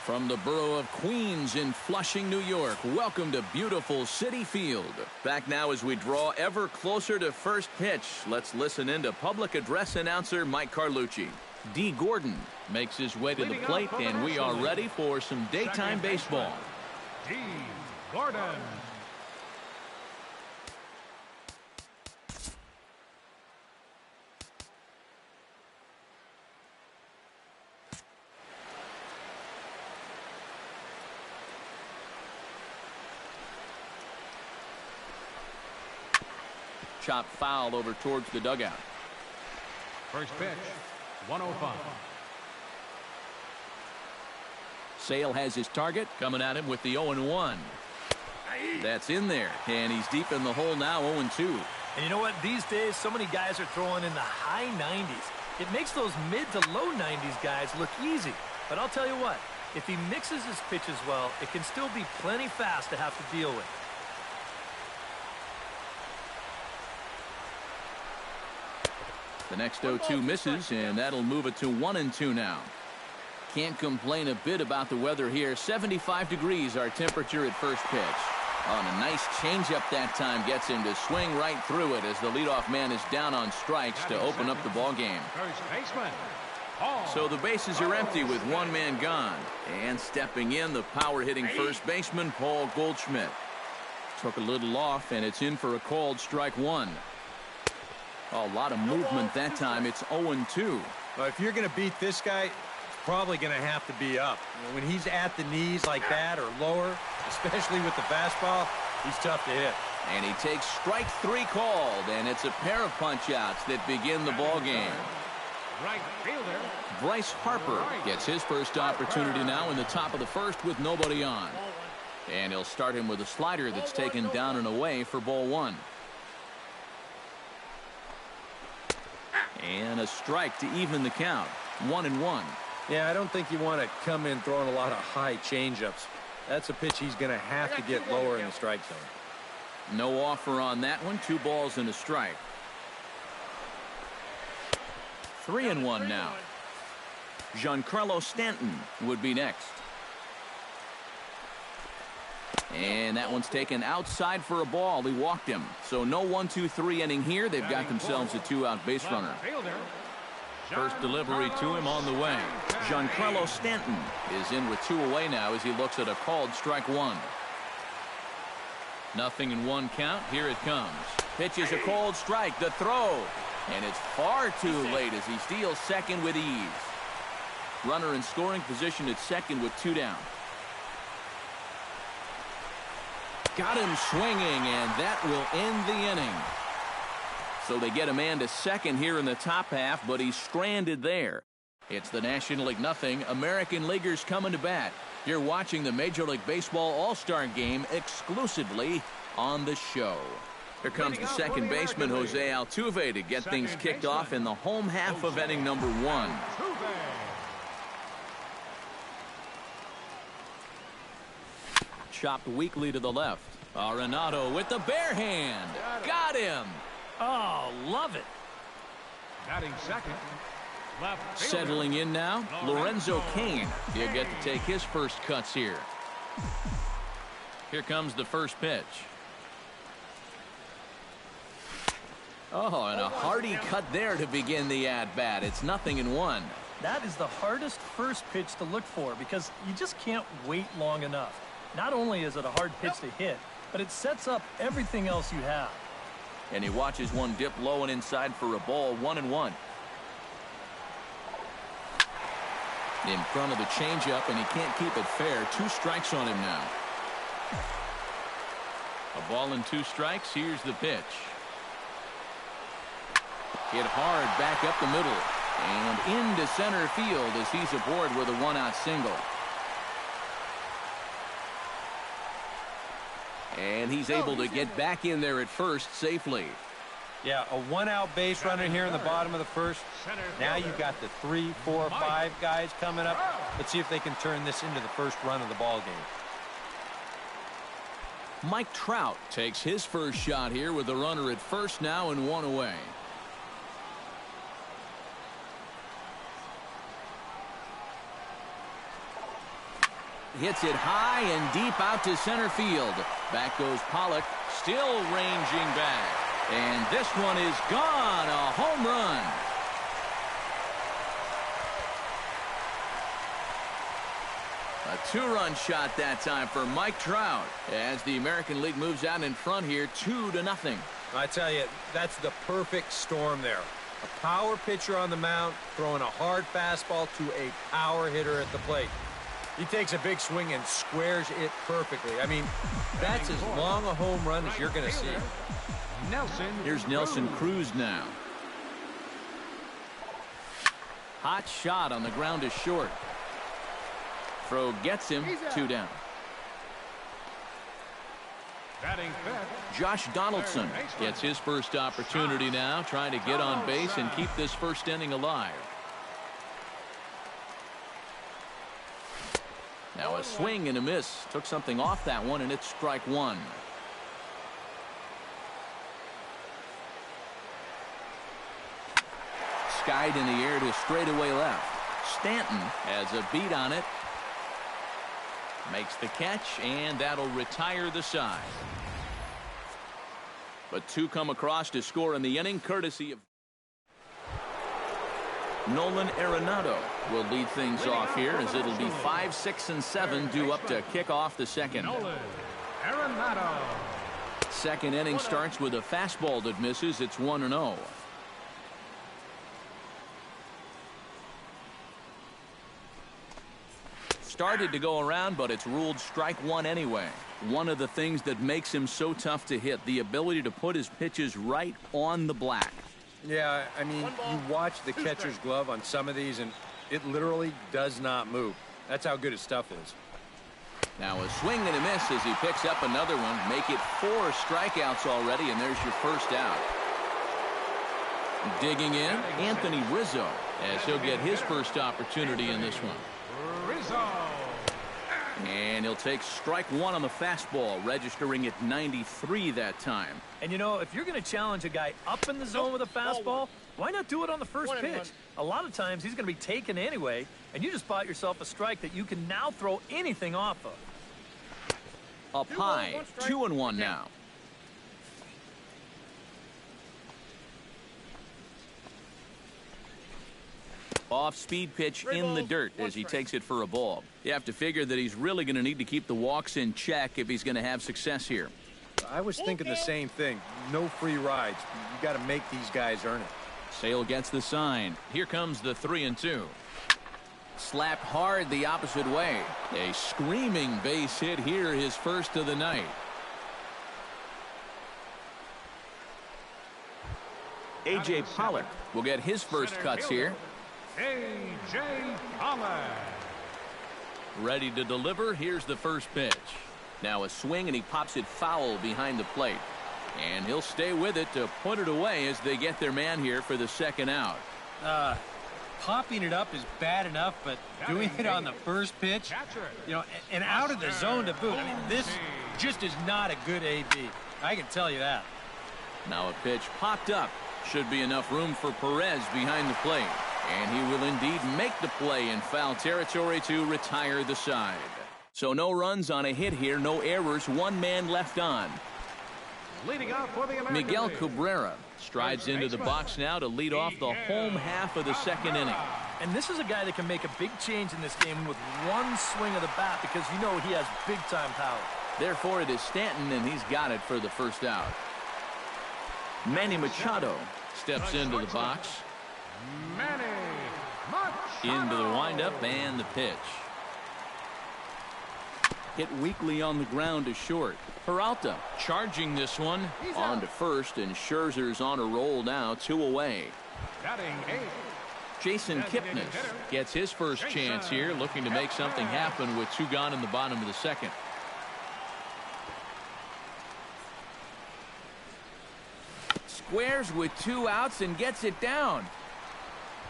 From the borough of Queens in Flushing, New York, welcome to beautiful Citi Field. Back now as we draw ever closer to first pitch. Let's listen in to public address announcer Mike Carlucci. Dee Gordon makes his way to the plate, and we are ready for some daytime baseball. Dee Gordon. Chop foul over towards the dugout. First pitch, 105. Sale has his target, coming at him with the 0-1. That's in there, and he's deep in the hole now, 0-2. And you know what? These days, so many guys are throwing in the high 90s. It makes those mid to low 90s guys look easy. But I'll tell you what, if he mixes his pitches well, it can still be plenty fast to have to deal with. The next 0-2 misses, and that'll move it to 1-2 now. Can't complain a bit about the weather here. 75 degrees our temperature at first pitch. On a nice changeup that time gets him to swing right through it as the leadoff man is down on strikes to open up the ball game. First baseman. So the bases are empty with one man gone. And stepping in, the power-hitting first baseman, Paul Goldschmidt. Took a little off, and it's in for a called strike one. A lot of movement that time. It's 0-2. Well, if you're going to beat this guy, it's probably going to have to be up. When he's at the knees like that or lower, especially with the fastball, he's tough to hit. And he takes strike three called, and it's a pair of punch-outs that begin the ball game. Right fielder. Bryce Harper gets his first opportunity now in the top of the first with nobody on. And he'll start him with a slider that's taken down and away for ball one. And a strike to even the count. 1-1. Yeah, I don't think you want to come in throwing a lot of high changeups. That's a pitch he's going to have to get lower in the strike zone. No offer on that one. 2 balls and a strike. 3-1 now. Giancarlo Stanton would be next. And that one's taken outside for a ball. He walked him. So no 1-2-3 inning here. They've got themselves a 2-out base runner. First delivery to him on the way. Giancarlo Stanton is in with 2 away now as he looks at a called strike one. 0-1 count. Here it comes. Pitch is a called strike. The throw. And it's far too late as he steals second with ease. Runner in scoring position at second with 2 down. Got him swinging, and that will end the inning. So they get a man to second here in the top half, but he's stranded there. It's the National League nothing. American Leaguers coming to bat. You're watching the Major League Baseball All-Star Game exclusively on the show. Here comes the second baseman, Jose Altuve, to get things kicked off in the home half of inning number 1. Chopped weakly to the left. Arenado with the bare hand. Got him. Oh, love it. Batting second. Left fielder. Settling in now, Lorenzo Cain. He'll get to take his first cuts here. Here comes the first pitch. Oh, and a hearty cut there to begin the at-bat. It's 0-1. That is the hardest first pitch to look for because you just can't wait long enough. Not only is it a hard pitch to hit, but it sets up everything else you have. And he watches one dip low and inside for a ball. 1-1. In front of the changeup, and he can't keep it fair. 2 strikes on him now. A ball and 2 strikes. Here's the pitch. Hit hard back up the middle. And into center field as he's aboard with a 1-out single. And he's able to get back in there at first safely. Yeah, a 1-out base runner here in the bottom of the first. Now you've got the 3, 4, 5 guys coming up. Let's see if they can turn this into the first run of the ball game. Mike Trout takes his first shot here with the runner at first now and 1 away. hits it high and deep out to center field. Back goes Pollock, still ranging back. And this one is gone, a home run. A two-run shot that time for Mike Trout as the American League moves out in front here 2-0. I tell you, that's the perfect storm there. A power pitcher on the mound throwing a hard fastball to a power hitter at the plate. He takes a big swing and squares it perfectly. I mean, that's as long a home run as you're going to see. Here's Nelson Cruz now. Hot shot on the ground is short. Throw gets him, 2 down. Josh Donaldson gets his first opportunity now, trying to get on base and keep this first inning alive. Now a swing and a miss. Took something off that one, and it's strike one. Skied in the air to straightaway left. Stanton has a beat on it. Makes the catch, and that'll retire the side. But two come across to score in the inning, courtesy of Nolan Arenado will lead things off here, as it'll be 5, 6, and 7 due up to kick off the second. Nolan Arenado. Second inning starts with a fastball that misses. It's 1-0. Started to go around, but it's ruled strike one anyway. One of the things that makes him so tough to hit, the ability to put his pitches right on the black. Yeah, I mean, you watch the catcher's glove on some of these, and it literally does not move. That's how good his stuff is. Now a swing and a miss as he picks up another one. Make it 4 strikeouts already, and there's your first out. Digging in, Anthony Rizzo, as he'll get his first opportunity in this one. Rizzo. And he'll take strike one on the fastball, registering at 93 that time. And, you know, if you're going to challenge a guy up in the zone with a fastball, why not do it on the first pitch? A lot of times he's going to be taken anyway, and you just bought yourself a strike that you can now throw anything off of. Up high, 2-1 now. Off-speed pitch in the dirt as he takes it for a ball. You have to figure that he's really going to need to keep the walks in check if he's going to have success here. I was thinking the same thing. No free rides. You got to make these guys earn it. Sale gets the sign. Here comes the 3-2. Slapped hard the opposite way. A screaming base hit here, his first of the night. A.J. Pollock will get his first cuts here. A.J. Pollock. Ready to deliver. Here's the first pitch. Now a swing, and he pops it foul behind the plate. And he'll stay with it to put it away as they get their man here for the second out. Popping it up is bad enough, but doing it on the first pitch, you know, and out of the zone to boot. I mean, this just is not a good AB. I can tell you that. Now a pitch popped up. Should be enough room for Perez behind the plate. And he will indeed make the play in foul territory to retire the side. So no runs on a hit here, no errors, one man left on. Leading off for the American Miguel League. Cabrera strides into the box now to lead off the home half of the second inning. And this is a guy that can make a big change in this game with one swing of the bat, because you know he has big-time power. Therefore, it is Stanton, and he's got it for the first out. Manny Machado steps into the box. Manny Machado. Into the windup and the pitch. Hit weakly on the ground to short. Peralta charging this one on to first, and Scherzer's on a roll now, 2 away. Batting 8. Jason Kipnis gets his first chance here, looking to make something happen with 2 gone in the bottom of the second. Squares with 2 outs and gets it down.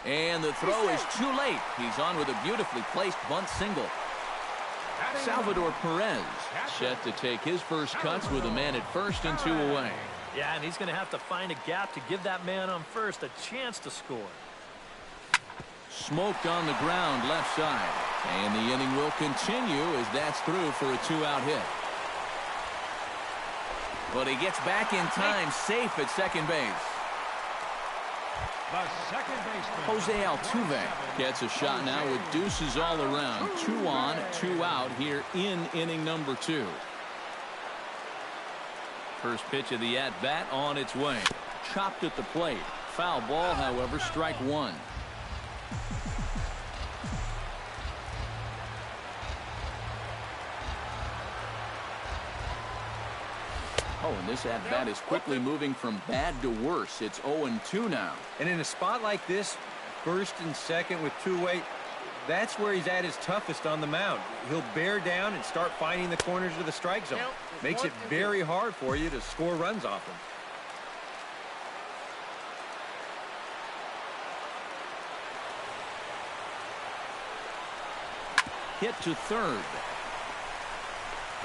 And the throw is too late. He's on with a beautifully placed bunt single. Salvador Perez set to take his first cuts with a man at first and 2 away. Yeah, and he's going to have to find a gap to give that man on first a chance to score. Smoked on the ground left side. And the inning will continue as that's through for a 2-out hit. But he gets back in time, safe at second base. The second baseman, Jose Altuve gets a shot now with deuces all around. 2 on, 2 out here in inning number 2. First pitch of the at-bat on its way. Chopped at the plate. Foul ball, however, strike 1. Oh, and this at-bat is quickly moving from bad to worse. It's 0-2 now. And in a spot like this, first and second with 2 away, that's where he's at his toughest on the mound. He'll bear down and start finding the corners of the strike zone. Makes it very hard for you to score runs off him. Hit to third.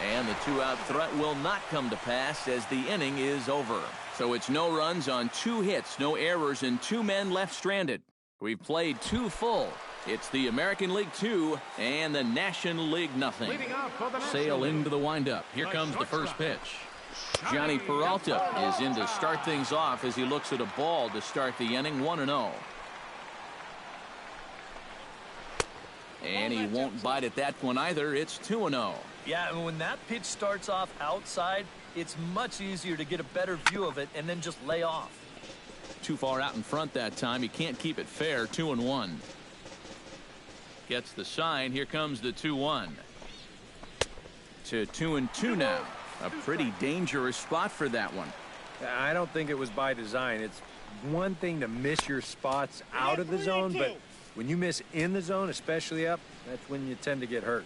And the 2-out threat will not come to pass as the inning is over. So it's no runs on 2 hits, no errors, and 2 men left stranded. We've played 2 full. It's the American League 2 and the National League nothing. Sail into the windup. Here comes the first pitch. Johnny Peralta is in to start things off as he looks at a ball to start the inning, 1-0. And he won't bite at that one either. It's 2-0. Yeah, and when that pitch starts off outside, it's much easier to get a better view of it and then just lay off. Too far out in front that time. He can't keep it fair. 2-1. Gets the sign. Here comes the 2-1. To 2-2 now. A pretty dangerous spot for that one. I don't think it was by design. It's one thing to miss your spots out of the zone, but when you miss in the zone, especially up, that's when you tend to get hurt.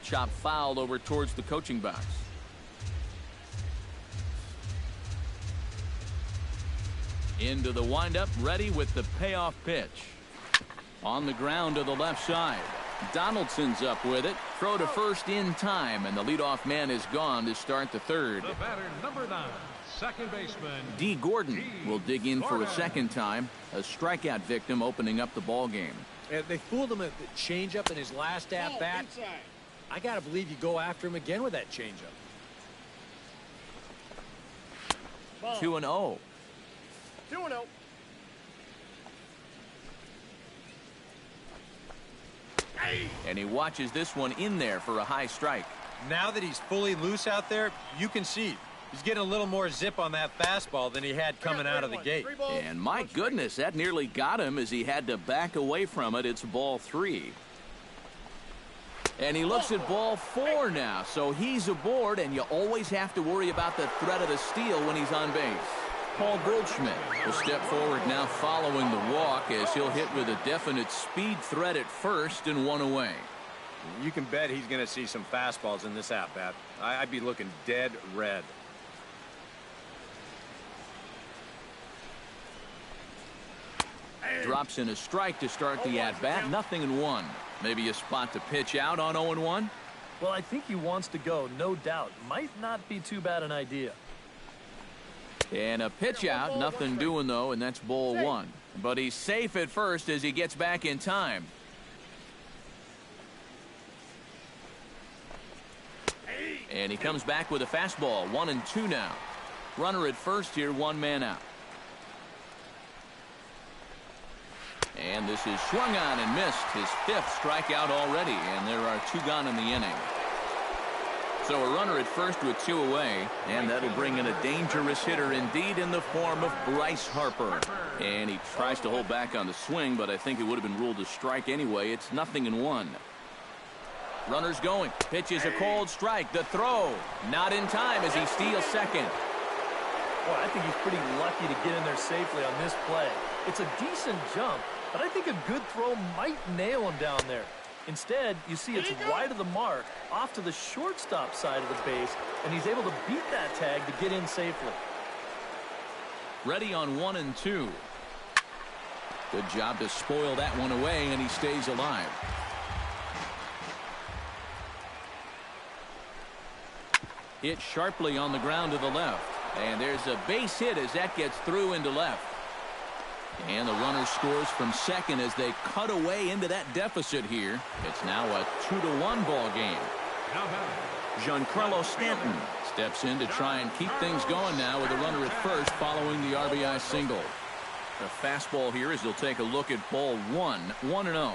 Chop fouled over towards the coaching box. Into the windup, ready with the payoff pitch. On the ground to the left side. Donaldson's up with it. Throw to first in time, and the leadoff man is gone to start the third. the batter, number 9, second baseman, D. Gordon will dig in for a second time. A strikeout victim opening up the ball game. They fooled him at the changeup in his last at-bat. I got to believe you go after him again with that changeup. 2-0. 2-0. And he watches this one in there for a high strike. Now that he's fully loose out there, you can see he's getting a little more zip on that fastball than he had coming out of the gate. And my goodness, that nearly got him as he had to back away from it. It's ball 3. And he looks at ball 4 now, so he's aboard, and you always have to worry about the threat of the steal when he's on base. Paul Goldschmidt will step forward now following the walk as he'll hit with a definite speed threat at first and 1 away. You can bet he's going to see some fastballs in this at-bat. I'd be looking dead red. Drops in a strike to start the at-bat. 0-1. Maybe a spot to pitch out on 0-1. Well, I think he wants to go, no doubt. Might not be too bad an idea. And a pitch out, nothing doing though, and that's ball 1. But he's safe at first as he gets back in time. And he comes back with a fastball. 1-2 now. Runner at first here, 1 man out. And this is swung on and missed. His 5th strikeout already, and there are 2 gone in the inning. So a runner at first with 2 away, and that'll bring in a dangerous hitter indeed in the form of Bryce Harper. And he tries to hold back on the swing, but I think it would have been ruled a strike anyway. It's 0-1. Runners going. Pitches a cold strike. The throw. Not in time as he steals second. Well, I think he's pretty lucky to get in there safely on this play. It's a decent jump, but I think a good throw might nail him down there. Instead, you see it's wide of the mark, off to the shortstop side of the base, and he's able to beat that tag to get in safely. Ready on 1-2. Good job to spoil that one away, and he stays alive. Hit sharply on the ground to the left. And there's a base hit as that gets through into left. And the runner scores from second as they cut away into that deficit here. It's now a 2-1 ball game. Giancarlo Stanton steps in to try and keep things going now with a runner at first following the RBI single. The fastball here as he'll take a look at ball one, 1-0.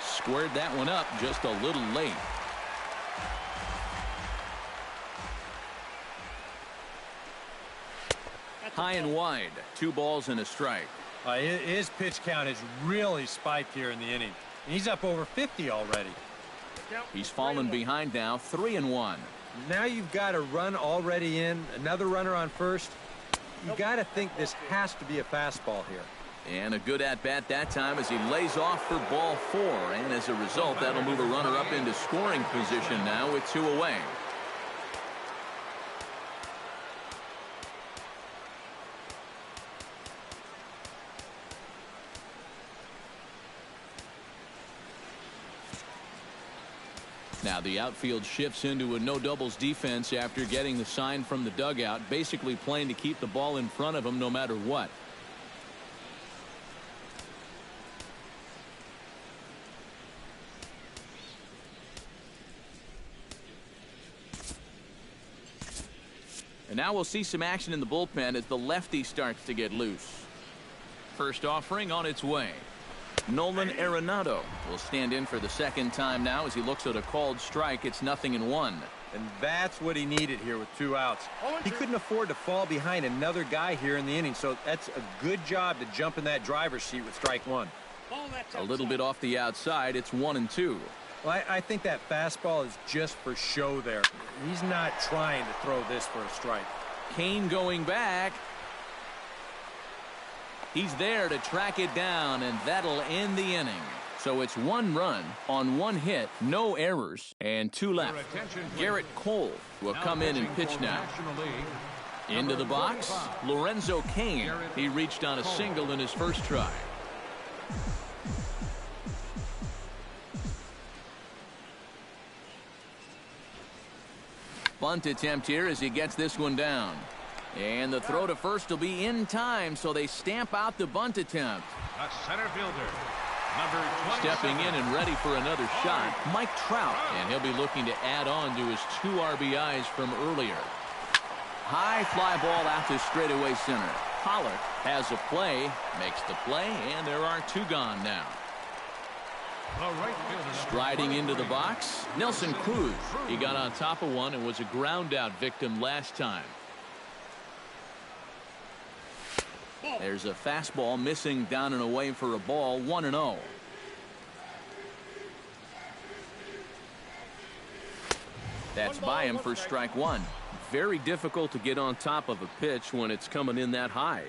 Squared that one up just a little late. High and wide, 2 balls and a strike. His pitch count has really spiked here in the inning. He's up over 50 already. He's fallen behind now, 3-1. Now you've got a run already in, another runner on first. You've got to think this has to be a fastball here. And a good at-bat that time as he lays off for ball 4. And as a result, that'll move a runner up into scoring position now with 2 away. Now the outfield shifts into a no-doubles defense after getting the sign from the dugout, basically playing to keep the ball in front of him no matter what. And now we'll see some action in the bullpen as the lefty starts to get loose. First offering on its way. Nolan Arenado will stand in for the second time now as he looks at a called strike. It's 0-1. And that's what he needed here with 2 outs. He couldn't afford to fall behind another guy here in the inning, so that's a good job to jump in that driver's seat with strike 1. A little bit off the outside. It's 1-2. Well, I think that fastball is just for show there. He's not trying to throw this for a strike. Kane going back. He's there to track it down, and that'll end the inning. So it's 1 run on 1 hit, no errors, and 2 left. Garrett Cole will come in and pitch now. Into the box, Lorenzo Cain. He reached on a single in his first try. Bunt attempt here as he gets this one down. And the throw to first will be in time, so they stamp out the bunt attempt. A center fielder, number 27. Stepping in and ready for another shot, Mike Trout. And he'll be looking to add on to his 2 RBIs from earlier. High fly ball out to straightaway center. Pollock has a play, makes the play, and there are 2 gone now. Striding into the box, Nelson Cruz. He got on top of one and was a ground out victim last time. There's a fastball missing down and away for a ball, 1-0. That's by him for strike 1. Very difficult to get on top of a pitch when it's coming in that high.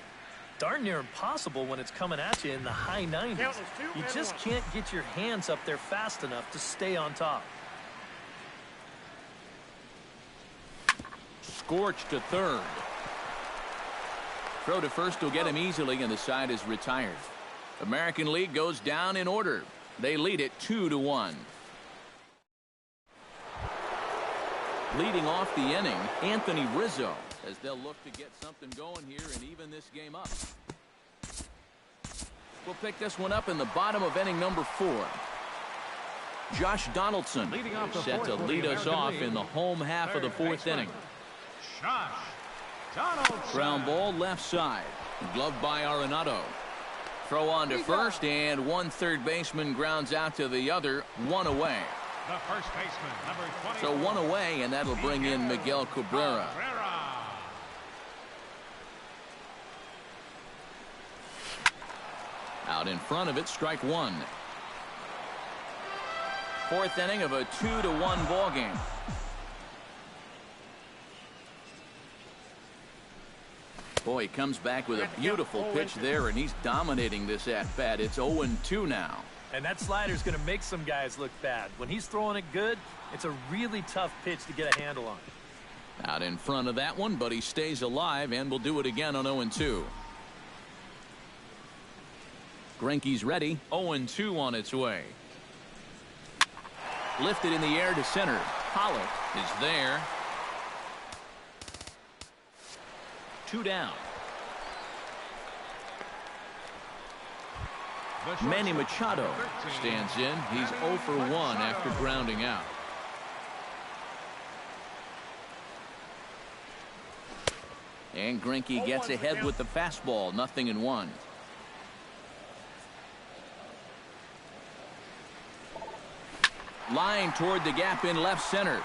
Darn near impossible when it's coming at you in the high 90s. You just can't get your hands up there fast enough to stay on top. Scorched to third. Throw to first will get him easily, and the side is retired. American League goes down in order. They lead it 2-1. Leading off the inning, Anthony Rizzo, as they'll look to get something going here and even this game up. We'll pick this one up in the bottom of inning number 4. Josh Donaldson is set to lead us off in the home half of the 4th inning. Josh Donaldson. Ground ball left side. Gloved by Arenado. Throw on to first, and one third baseman grounds out to the other. 1 away. The first baseman, number 20. So 1 away, and that'll bring in Miguel Cabrera. Out in front of it, strike 1. 4th inning of a 2-1 ball game. Boy, he comes back with a beautiful pitch there, and he's dominating this at-bat. It's 0-2 now. And that slider's going to make some guys look bad. When he's throwing it good, it's a really tough pitch to get a handle on. Out in front of that one, but he stays alive and will do it again on 0-2. Greinke's ready. 0-2 on its way. Lifted in the air to center. Pollock is there. 2 down. Manny Machado stands in. He's 0 for 1 after grounding out. And Greinke gets ahead with the fastball, 0-1. Line toward the gap in left center.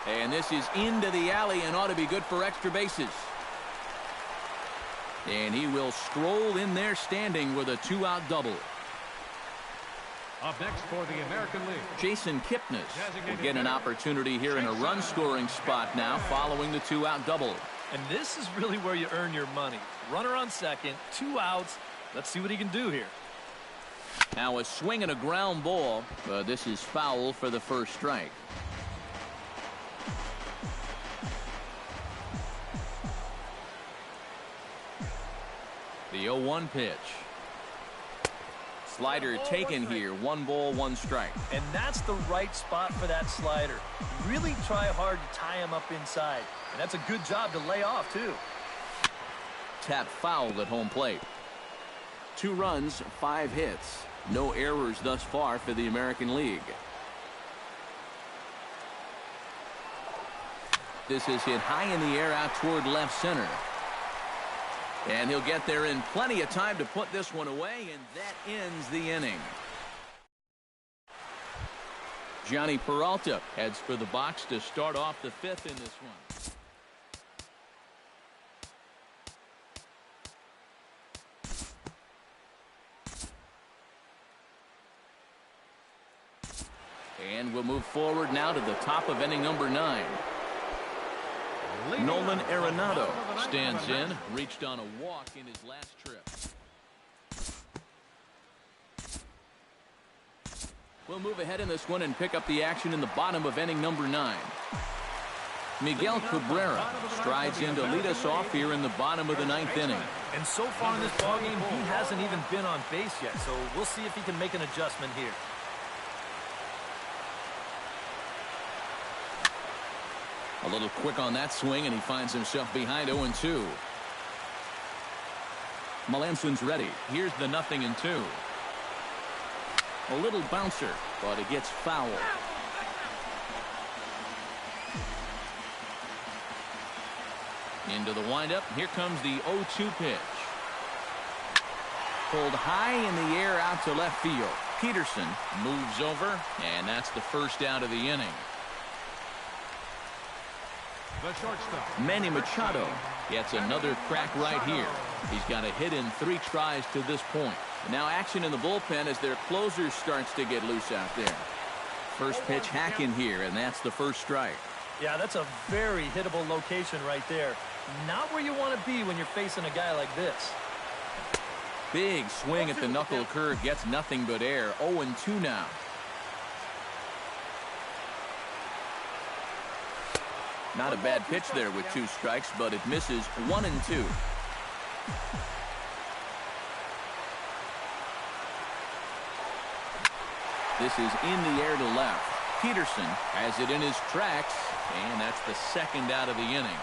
And this is into the alley and ought to be good for extra bases. And he will stroll in there standing with a 2-out double. Up next for the American League, Jason Kipnis will get an opportunity here in a run-scoring spot now following the 2-out double. And this is really where you earn your money. Runner on second, 2 outs. Let's see what he can do here. Now a swing and a ground ball. This is foul for the first strike. The 0-1 pitch. Slider taken here. 1 ball, 1 strike. And that's the right spot for that slider. Really try hard to tie him up inside. And that's a good job to lay off, too. Tap fouled at home plate. 2 runs, 5 hits. No errors thus far for the American League. This is hit high in the air out toward left center. And he'll get there in plenty of time to put this one away, and that ends the inning. Johnny Peralta heads for the box to start off the 5th in this one. And we'll move forward now to the top of inning number 9. Nolan Arenado stands in, reached on a walk in his last trip. We'll move ahead in this one and pick up the action in the bottom of inning number 9. Miguel Cabrera strides in to lead us off here in the bottom of the 9th inning. And so far in this ballgame, he hasn't even been on base yet, so we'll see if he can make an adjustment here. A little quick on that swing, and he finds himself behind 0-2. Melanson's ready. Here's the 0-2. A little bouncer, but it gets foul. Into the windup. Here comes the 0-2 pitch. Pulled high in the air out to left field. Peterson moves over, and that's the first out of the inning. the shortstop, Manny Machado gets another crack right here. He's got a hit in 3 tries to this point. Now action in the bullpen as their closer starts to get loose out there. First pitch hack in here, and that's the first strike. Yeah, that's a very hittable location right there. Not where you want to be when you're facing a guy like this. Big swing at the knuckle curve, gets nothing but air. 0-2 now. Not a bad pitch there with 2 strikes, but it misses. 1-2. This is in the air to left. Peterson has it in his tracks, and that's the second out of the inning.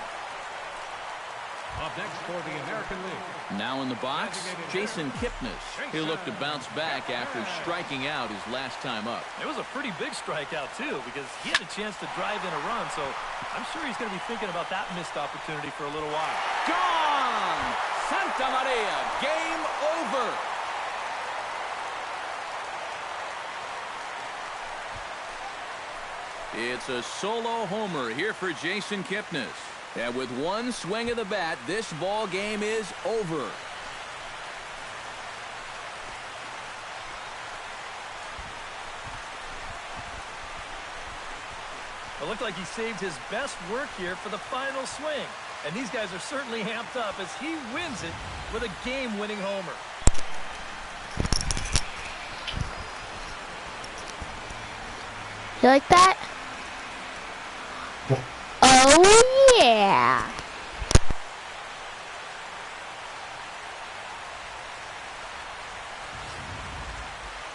Up next for the American League. Now in the box, Jason Kipnis. He'll look to bounce back after striking out his last time up. It was a pretty big strikeout, too, because he had a chance to drive in a run, so I'm sure he's going to be thinking about that missed opportunity for a little while. Gone! Santa Maria, game over. It's a solo homer here for Jason Kipnis. And with 1 swing of the bat, this ball game is over. It looked like he saved his best work here for the final swing. And these guys are certainly amped up as he wins it with a game-winning homer. You like that? Oh, yeah.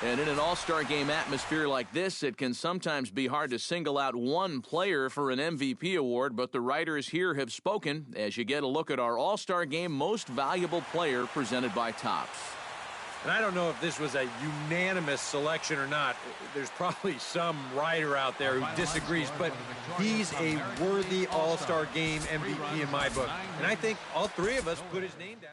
And in an all-star game atmosphere like this, it can sometimes be hard to single out one player for an MVP award, but the writers here have spoken as you get a look at our all-star game most valuable player presented by Topps. And I don't know if this was a unanimous selection or not. There's probably some writer out there who disagrees, but he's a worthy All-Star Game MVP in my book. And I think all three of us put his name down.